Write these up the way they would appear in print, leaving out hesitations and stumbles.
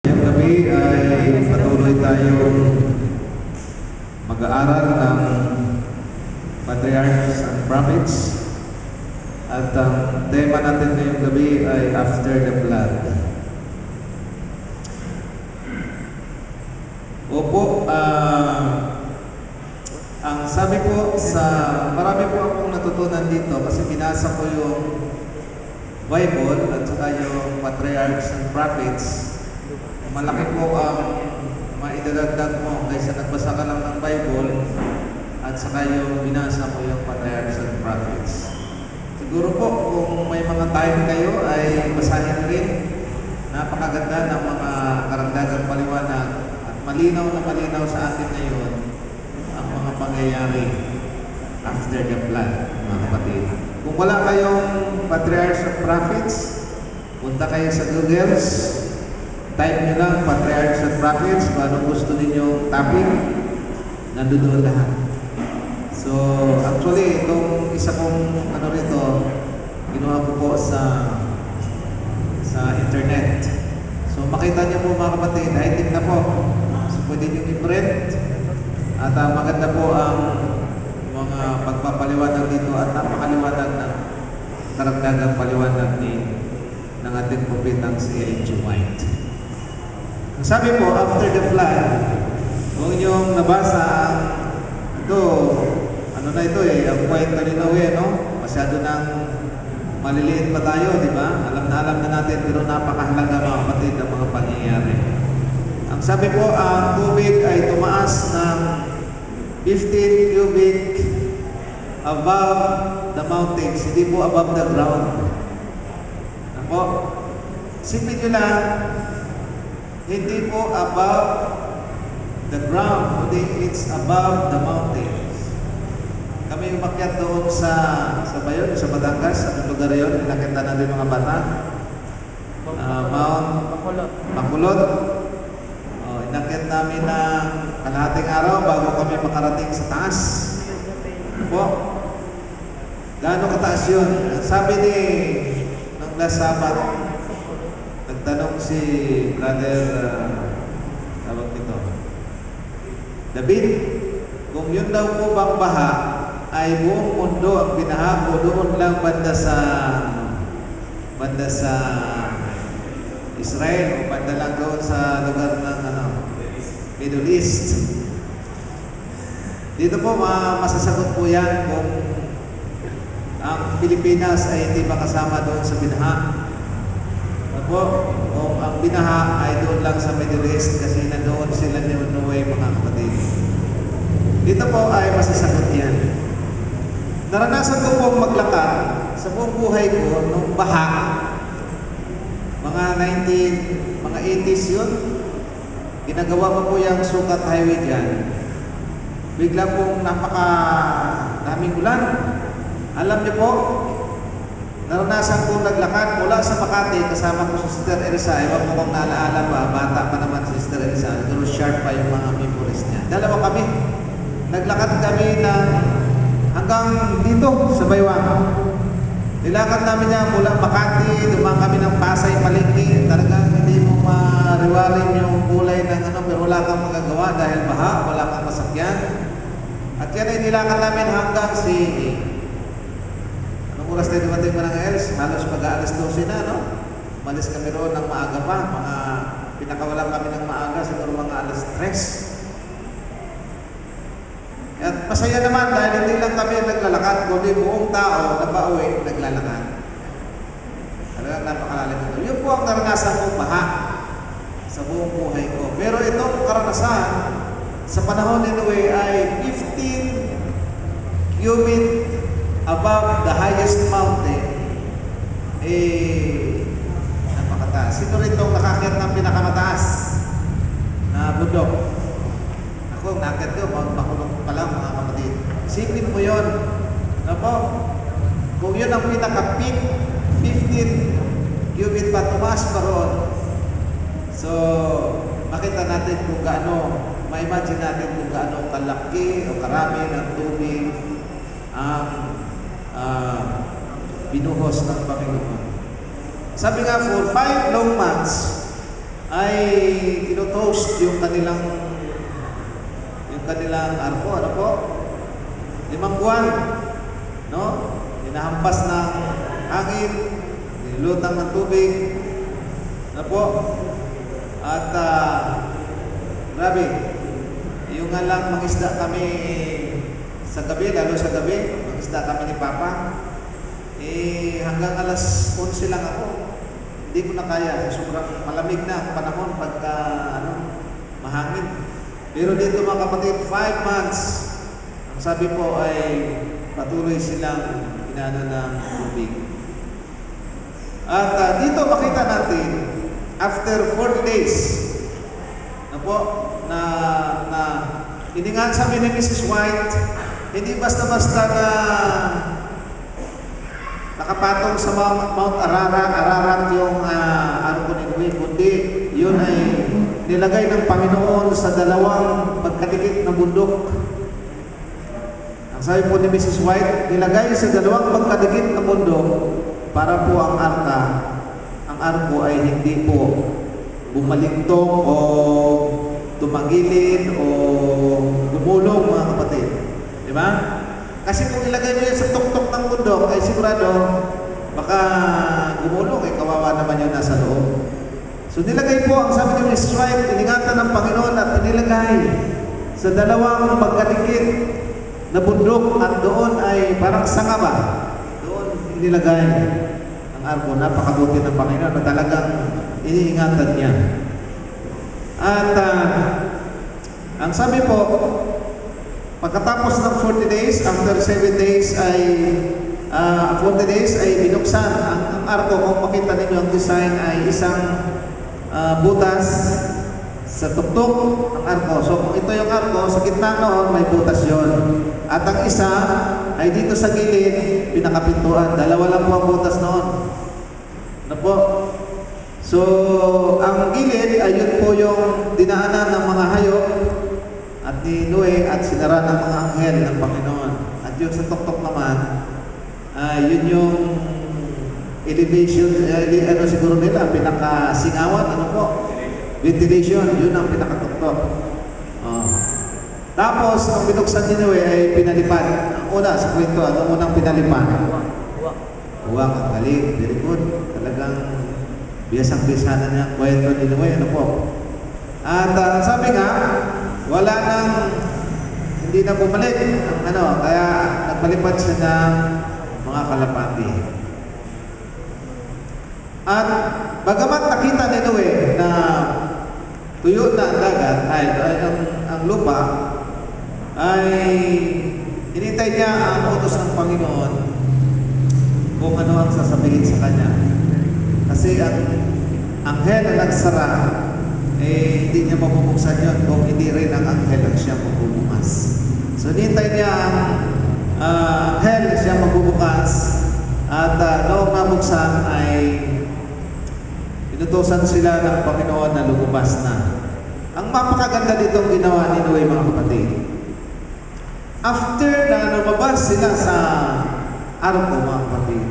Ngayong gabi ay patuloy tayong mag-aaral ng Patriarchs and Prophets. At ang tema natin ngayong gabi ay After the Flood. Opo, ang sabi ko sa marami po akong natutunan dito kasi binasa ko yung Bible at saka yung Patriarchs and Prophets. Malaki po ang maidadagdag mo kaysa nagbasa ka lang ng Bible at saka yung binasa mo yung Patriarchs and Prophets. Siguro po kung may mga time kayo ay basahin rin. Napakaganda ng mga karagdagang paliwanag at malinaw na malinaw sa atin ngayon ang mga pangyayari after the flood, mga kapatid. Kung wala kayong Patriarchs and Prophets, punta kayo sa Google, type nyo lang Patriarchs and Prophets, kung anong gusto ninyong topic, nandoon lahat. So, actually, itong isa kong ano rito, ginawa ko po sa internet. So, makita niyo po mga kapatid, high-tech na po. So, pwede nyo i-print. At maganda po ang mga pagpapaliwanag dito at napakaliwanag ng karagdagang paliwanag ng ating propetang si Ellen G. White. Ang sabi po, after the flood, kung inyong nabasa ito, ano na ito ang kwento ni Noe, no? Masyado nang maliliit pa tayo, di ba? Alam na natin, pero napakahalaga mga kapatid ang mga pangyayari. Ang sabi po, ang tubig ay tumaas ng 15 cubic above the mountains, hindi po above the ground. Ako, sipin nyo lang, hindi po above the ground, kundi it's above the mountains. Kami umakyat doon sa Bayon, sa Batangas, sa lugar yun, nakita natin mga bata. Mount Bacolod. Inakyat namin ng kalahating araw bago kami makarating sa taas. Po, gaano kataas yun? Sabi ng last Sabbath, nagtanong si Brother, tawag nito, David, kung yun daw po bang baha, ay buong mundo ang binaha ko doon lang banda sa Israel o banda lang doon sa lugar ng Middle East. Dito po masasagot po yan kung ang Pilipinas ay hindi makasama doon sa binaha. Po, kung ang binaha ay doon lang sa Middle East kasi nandoon sila ni Noe, mga kapatid. Dito po ay masasagot yan. Naranasan ko pong maglakad sa buong buhay ko nung baha, mga 80s yun. Ginagawa ko po yung Sukat Highway dyan. Bigla pong napaka-daming ulan. Alam niyo po, naranasan ko naglakad mula sa Makati, kasama ko si Sister Elisa. Ewan ko kung naalaala pa, bata pa naman si Sister Elisa. Pero sharp pa yung mga memories niya. Dalawa kami. Naglakad kami hanggang dito sa Baywang. Nilakad namin niya mula Makati, dumang kami ng Pasay, Palengke. Talagang hindi mo mariwarin yung kulay ng pero wala kang magagawa dahil baha, wala kang masakyan. At yan ay nilakad namin hanggang anong oras tayo dumating mga Els? Halos mag-aalas 12 na, no? Malis kami roon ng maaga pa. Pinakawalan kami ng maaga, siguro mga alas 3. At masaya naman dahil hindi lang kami naglalakad, kundi buong tao na pauwi naglalakad. Talagang napakalalim ito. Yun po ang naranasan kong baha sa buong buhay ko. Pero itong karanasan sa panahon ni Noe ay 15 cubit above the highest mountain. Napakataas. Ito rin itong nakakyat ng pinakamataas na bundok. Ako, nakit ko, makulong pa lang mga kapatid. Isipin mo yun. Kung yun ang pinaka-peak, 15 cubit pa, tumaas pa roon. So, makita natin kung gaano, ma-imagine natin kung gaano kalaki o karami ng tubig ang binuhos ng Panginoon. Sabi nga, for 5 long months, ay tinotoast yung kanilang arko, ano po? 5 buwan, no? Hinahampas ng hangin, nilulutang ng tubig, ano po? At grabe, yung nga lang mangisda kami sa gabi, lalo sa gabi, mangisda kami ni Papa. Hanggang alas 11 lang ako. Hindi ko na kaya, sobrang malamig na ang panahon pagka mahangin. Pero dito mga kapatid, 5 months, ang sabi po ay patuloy silang inano ng tubig. At dito makita natin, after 40 days, na po, na iningan sa ni Mrs. White, hindi basta-basta na nakapatong sa Mount Ararat yung arko ni Noe, kundi yun ay nilagay ng Panginoon sa dalawang magkadikit na bundok. Ang sabi po ni Mrs. White, nilagay sa dalawang magkadikit na bundok para po ang arko ay hindi po bumalintong o tumagilid o gumulong, mga kapatid. Di ba? Kasi kung ilagay mo yan sa tuktok ng bundok, ay sigurado baka gumulong, kawawa naman yung nasa loob. So nilagay po, ang sabi ni Mrs. White, iningatan ng Panginoon at inilagay sa dalawang magkadikit na bundok at doon ay parang sanga ba? Doon inilagay ang arko. Napakabuti ng Panginoon na talagang iniingatan niya. At ang sabi po, pagkatapos ng 40 days, after 7 days ay 40 days ay binuksan ang arko. Kung makita ninyo ang design ay isang butas sa tuktok ng arko. So kung ito yung arko, sa gitna noon may butas yon. At ang isa ay dito sa gilid, pinakapintuan. Dalawa lang po ang butas noon. Ano po? So ang gilid ay yun po yung dinaanan ng mga hayop at ni Noe at sinara ng mga anghel ng Panginoon. At yun sa tuktok naman, yun yung elevation, ano siguro nila, pinakasingawan, ano po? Ventilation, yun ang pinakatuktok. Tapos, ang binuksan ni Noe ay pinalipad. Ang una sa kwento, ang unang pinalipad. Uwak, ang galing, very good. Talagang biyasang-bisa na niya ang kwento ni Noe, ano po? At sabi nga, wala nang, hindi na bumalik ang kaya nagpalipad siya ng mga kalapati. At bagamat nakita ni Noe na tuyo na ang dagat, ang lupa, ay hinintay niya ang utos ng Panginoon kung ano ang sasabihin sa kanya. Kasi ang anghel na nagsara, hindi niya mabubuksan yun kung hindi rin ang anghel ang siya magbubukas. So hinintay niya ang anghel siya magbubukas at noong mabuksan ay inutusan sila ng Panginoon na lumabas na. Ang mapakaganda dito ang ginawa ni Noe, mga kapatid. After na lumabas sila sa arko, mga kapatid,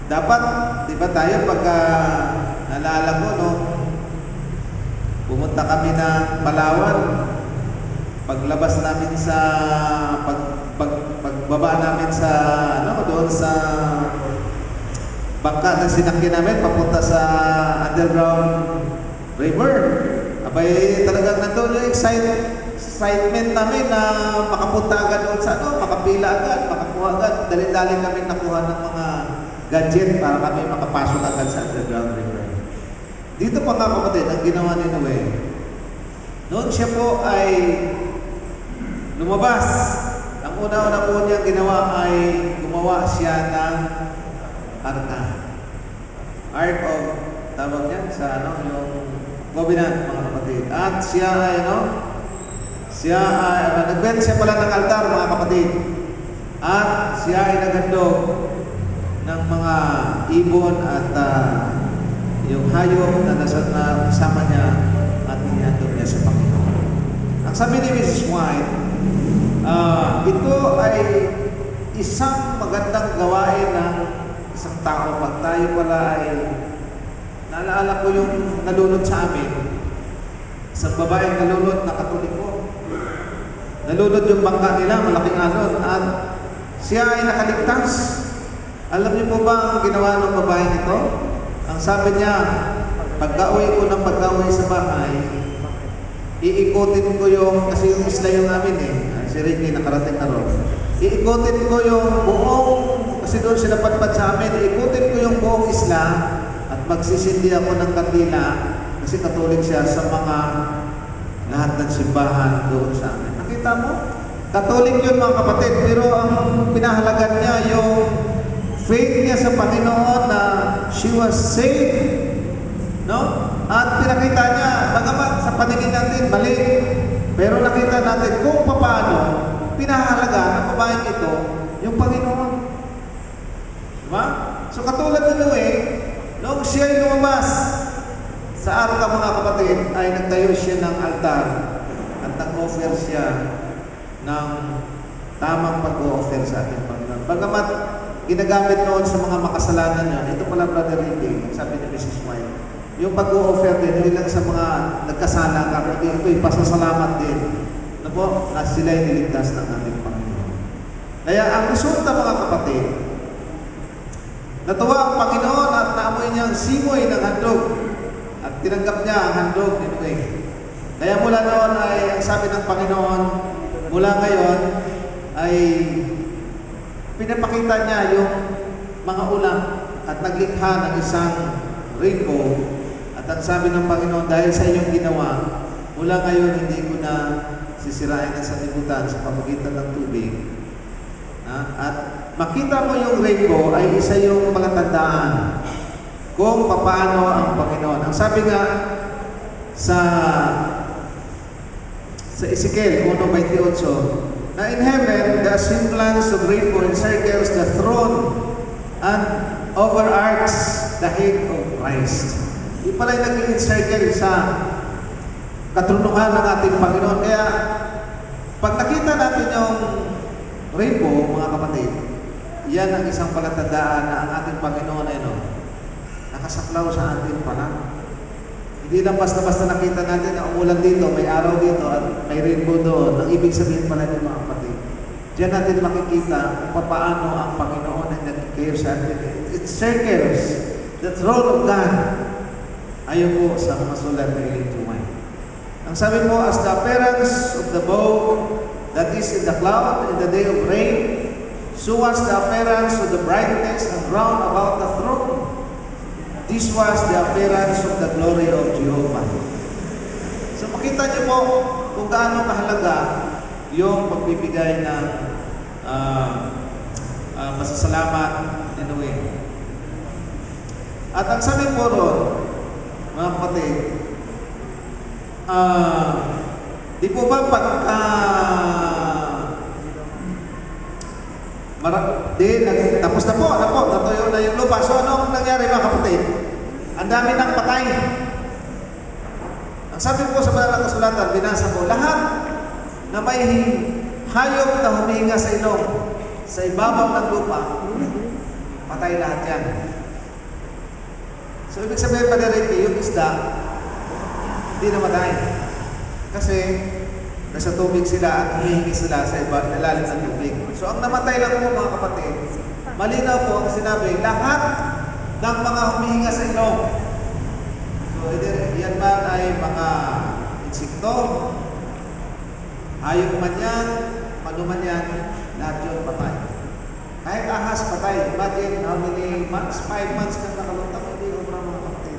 dapat, di ba tayo pagka naalala ko, no? Pumunta kami ng Palawan, paglabas namin sa pagbaba namin sa doon sa bangka na sinakyan namin papunta sa underground river. Abay talagang nandoon yung excitement namin na makapunta agad doon sa makapila agad, makakuha agad. Dali-dali kami nakuha ng mga gadget para kami makapasok agad sa underground river. Dito pa nga, kapatid, ang ginawa ni Noe, noon siya po ay lumabas. Ang una-una po niyang ginawa ay gumawa siya ng arka. Ark of, tawag niyan sa yung covenant, mga kapatid. At siya ay nag-build siya pala ng altar, mga kapatid. At siya ay naghandog ng mga ibon at yung hayop na kasama niya at inihandog niya sa Panginoon. Ang sabi ni Mrs. White, ito ay isang magandang gawain ng isang tao pag tayo pala ay Naalala ko yung nalunod sa amin. Isang babaeng nalunod na Katoliko. Nalunod yung bangka nila, malaking alon, at siya ay nakaligtas. Alam niyo po ba ang ginawa ng babaeng ito? Ang sabi niya, pagka-uwi ko ng pagka-uwi sa bahay, iikutin ko yung, kasi yung isla yung amin si Ricky nakarating na ron. Iikutin ko yung buong, kasi doon sila padpad sa amin, iikutin ko yung buong isla at magsisindi ako ng kandila kasi Katolik siya sa mga lahat ng simbahan doon sa amin. Nakita mo? Katolik yun mga kapatid, pero ang pinahalagan niya yung faith niya sa Panginoon na she was saved. No? At pinakita niya, bagamat sa paningin natin, mali. Pero nakita natin kung paano pinahalaga ng babaeng ito yung Panginoon. Diba? So katulad ni Noe, nung siya ay lumabas sa araw mga kapatid, ay nagtayo siya ng altar at nag-offer siya ng tamang pag-offer sa ating Panginoon. Bagamat ginagamit noon sa mga makasalanan niya, ito pala Brother Ricky, sabi ni Mrs. White, yung pag-o-offer din, hindi lang sa mga nagkasala ka, kundi ito'y pasasalamat din na po, na sila'y niligtas ng ating Panginoon. Kaya ang resulta mga kapatid, natuwa ang Panginoon at naamoy niya ang simoy ng handog at tinanggap niya ang handog ni Noe. Kaya mula noon ay ang sabi ng Panginoon, mula ngayon ay pinapakita niya yung mga ulam at naglikha ng isang rainbow. At ang sabi ng Panginoon, dahil sa inyong ginawa, mula ngayon hindi ko na sisirain ang sanlibutan sa pamagitan ng tubig. At makita mo yung rainbow ay isa yung palatandaan kung paano ang Panginoon. Ang sabi nga sa Ezekiel 1:28, na in heaven, the semblance of rainbow encircles the throne and overarches the head of Christ. Yung pala'y nag-encircle sa katrunuhan ng ating Panginoon. Kaya, pag nakita natin yung rainbow, mga kapatid, yan ang isang palatandaan na ang ating Panginoon ay nakasaklaw sa ating pala. Hindi lang basta-basta nakita natin na umulan dito, may araw dito, at may rainbow doon. Ang ibig sabihin pala ng mga kapatid. Diyan natin makikita kung paano ang Panginoon ay nag-care sa atin. It circles the throne of God. Ayon po sa mga sulat na ilintumay. Ang sabi po, as the appearance of the bow that is in the cloud in the day of rain, so was the appearance of the brightness and round about the throne. This was the appearance of the glory of Jehovah. So makita niyo po kung gaano kahalaga yung pagbibigay ng masasalamat in a way. At ang sabi po ron, mga kapatid, di po ba pagka tapos na po, natuyo na yung lupa. So anong nangyari mga kapatid? Ang dami ng patay. Ang sabi po sa banal na kasulatan, binasa ko, lahat na may hayop na humihinga sa ilong, sa ibabaw ng lupa, patay lahat yan. So ibig sabihin pa rin, yung isda, hindi na matay. Kasi nasa tubig sila at humihingi sila sa ilalim ng tubig. So ang namatay lang po mga kapatid, malinaw po ang sinabi, lahat ng mga humihinga sa ilong. So yan man ay mga insekto, hayop man yan, manuman yan, lahat yun patay. Kahit ahas patay. Imagine how many months? 5 months kang nakalutang, hindi umra mga kapatid.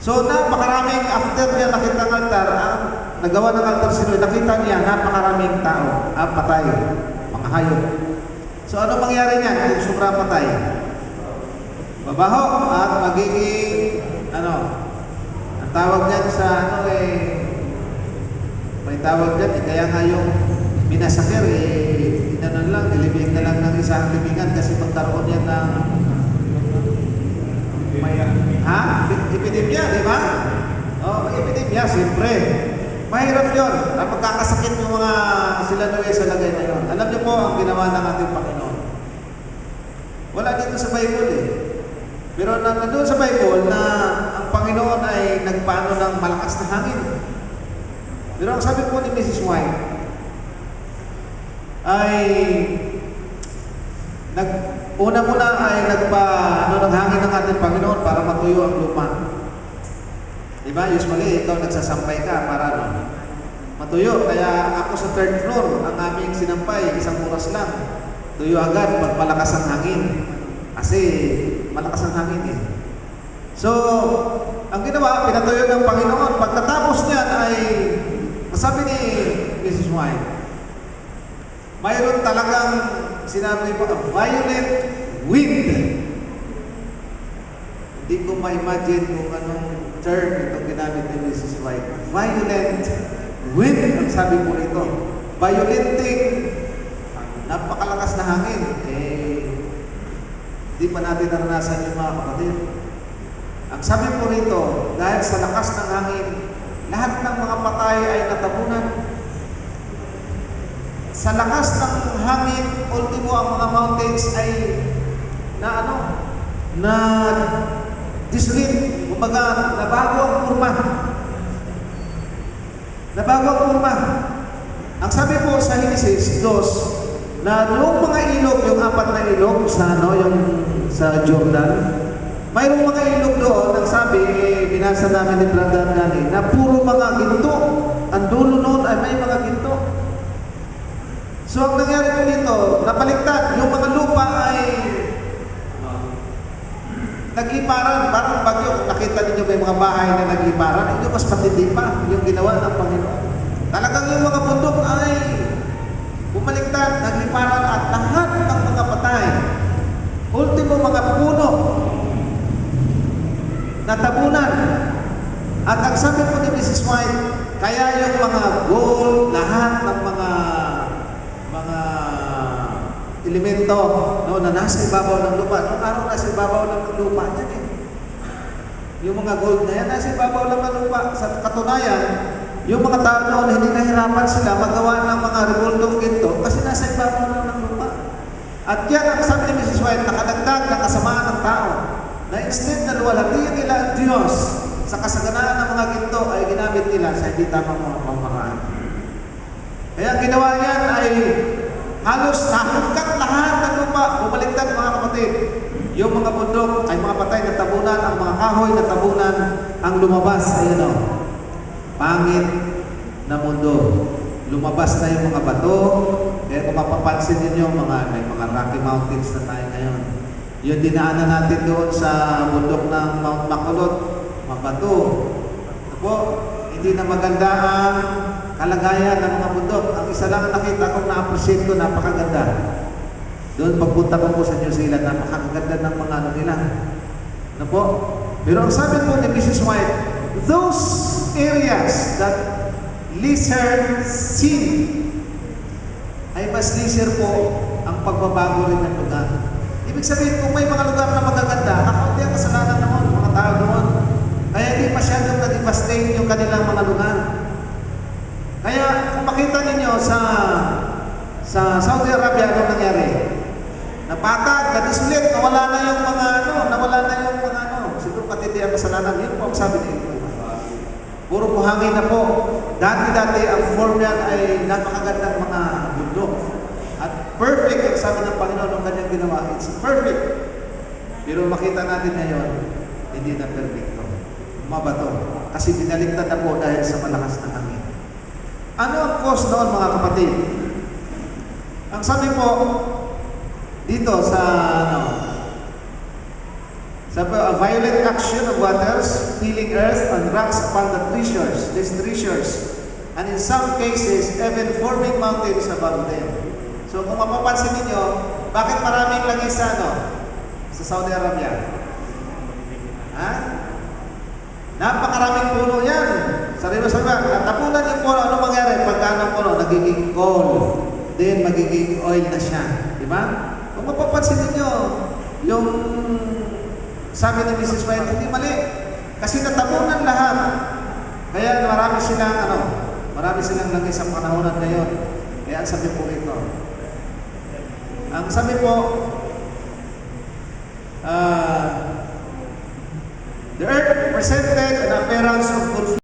So napakaraming, after niya nakita ng altar, nagawa ng altar si Noe, nakita niya napakaraming tao, patay, mga hayop. So ano mangyari niyan kung sobra patay? Babaho at magiging ang tawag niyan sa may tawag diyan, kaya nga yung minasakir nilibing na lang ng isang libingan kasi magkaroon yan ng epidemya, di ba? Epidemya, siyempre. Mahirap yun. Pagkakasakit yung mga sila Noe sa lagay na yun. Alam niyo po ang ginawa ng ating Panginoon. Wala dito sa Bible Pero nandun sa Bible na ang ang Panginoon ay nagpaano ng malakas na hangin. Pero ang sabi po ni Mrs. White ay una-muna ay ng hangin ng ating Panginoon para matuyo ang lupa. Diba? Usually, ikaw nagsasampay ka para matuyo. Kaya ako sa third floor, ang aming sinampay, isang oras lang. Tuyo agad pag malakas ang hangin. Kasi malakas ang hangin eh. So, ang ginawa, pinatuyo ng Panginoon. Pagkatapos niyan ay, sabi ni Mrs. White, mayroon talagang sinabi ko, a violent wind. Hindi ko ma-imagine kung anong term itong ginamit ni Mrs. White. Violent wind, ang sabi po nito. Violenting, napakalakas na hangin. Hindi pa natin naranasan yung mga kapatid. Ang sabi po rito, dahil sa lakas ng hangin, lahat ng mga patay ay natabunan. Sa lakas ng hangin, ultimo ang mga mountains ay na dislit, kumbaga nabago ang kurma. Nabago ang kurma. Ang sabi po sa Genesis 2, na yung mga ilog, yung 4 na ilog sa Jordan, mayroong mga ilog doon, ang sabi, binasa namin ni Brandon Gani, na puro mga ginto. Ang dulo noon ay may mga ginto. So, ang nangyari po dito, napaliktad, yung mga lupa ay nag-iparan, parang bagyo. Kung nakita ninyo may mga bahay na nag-iparan, ito mas patindi pa yung ginawa ng Panginoon. Talagang yung mga bundok ay bumaliktad, nag-iparan at lahat ng mga patay. Ultimo mga puno, natabunan. At ang sabi po ni Mrs. White, kaya yung mga gold, lahat ng mga elemento na nasa ibabaw ng lupa. Noong araw nasa ibabaw lang ng lupa yan eh. Yung mga gold na yan, nasa ibabaw lang ng lupa. Sa katunayan, yung mga tao noon, hindi nahirapan sila magawa ng mga revoltong ginto kasi nasa ibabaw lang ng lupa. At yan ang sabi ni Mrs. White, nakadagdag ng kasamaan ng tao na instead na luwalhatian nila ang Diyos sa kasaganaan ng mga ginto ay ginamit nila sa hindi tamang mga pamamaraan. Kaya ang ginawa niyan ay halos nahangkat lahat ng lupa, bumaliktad mga kapatid. Yung mga bundok ay mga patay na tabunan, ang mga kahoy na tabunan, ang lumabas ay pangit na mundo. Lumabas na yung mga bato. Kaya kung mapapansin ninyo, may mga Rocky Mountains na tayo ngayon. Yung dinaanan natin doon sa bundok ng Mount Makulot, mabato. Ako, hindi na maganda ang kalagayan ng mga bundok. Ang isa lang nakita kong na-appreciate ko, napakaganda. Doon pagpunta ko po sa New Zealand, napakaganda ng mga nila. Po? Pero ang sabi po ni Mrs. White, those areas that lesser sin, ay mas lesser po ang pagbabago rin ng lugar. Ibig sabihin, kung may mga lugar na magaganda, nakaunti ang kasalanan naman, mga tao doon. Kaya hindi masyadong na-devastate yung kanilang mga lugar. Kaya kung makita ninyo sa Saudi Arabia, ano nangyari? Napatag, na-dislit, nawala na yung mga siguro patindi ang kasalanan. Yun po ang sabi niya. Puro buhangin na po. Dati-dati ang form yan ay napakagandang mga bundok. At perfect ang sabi ng Panginoon ng kanyang ginawa. It's perfect. Pero makita natin ngayon, hindi na perfecto. Mabato. Kasi binaliktad na po dahil sa malakas na hangin. Ano ang cause noon mga kapatid? Ang sabi po dito sa a violent action of waters filling earth and rocks upon the treasures, and in some cases even forming mountains above them. So kung mapapansin niyo, bakit maraming lagi sa Saudi Arabia? Napakaraming puno yan. Sabi, tapunan yung puno, ano mangyari? Pagka ng puno, nagiging coal. Then, magiging oil na siya. Diba? Kung mapapansin ninyo, yung sabi ni Mrs. White, hindi mali. Kasi natapunan lahat. Kaya marami silang lagi sa panahonan ngayon. Kaya ang sabi po ito. Ang sabi po, the earth presented an appearance of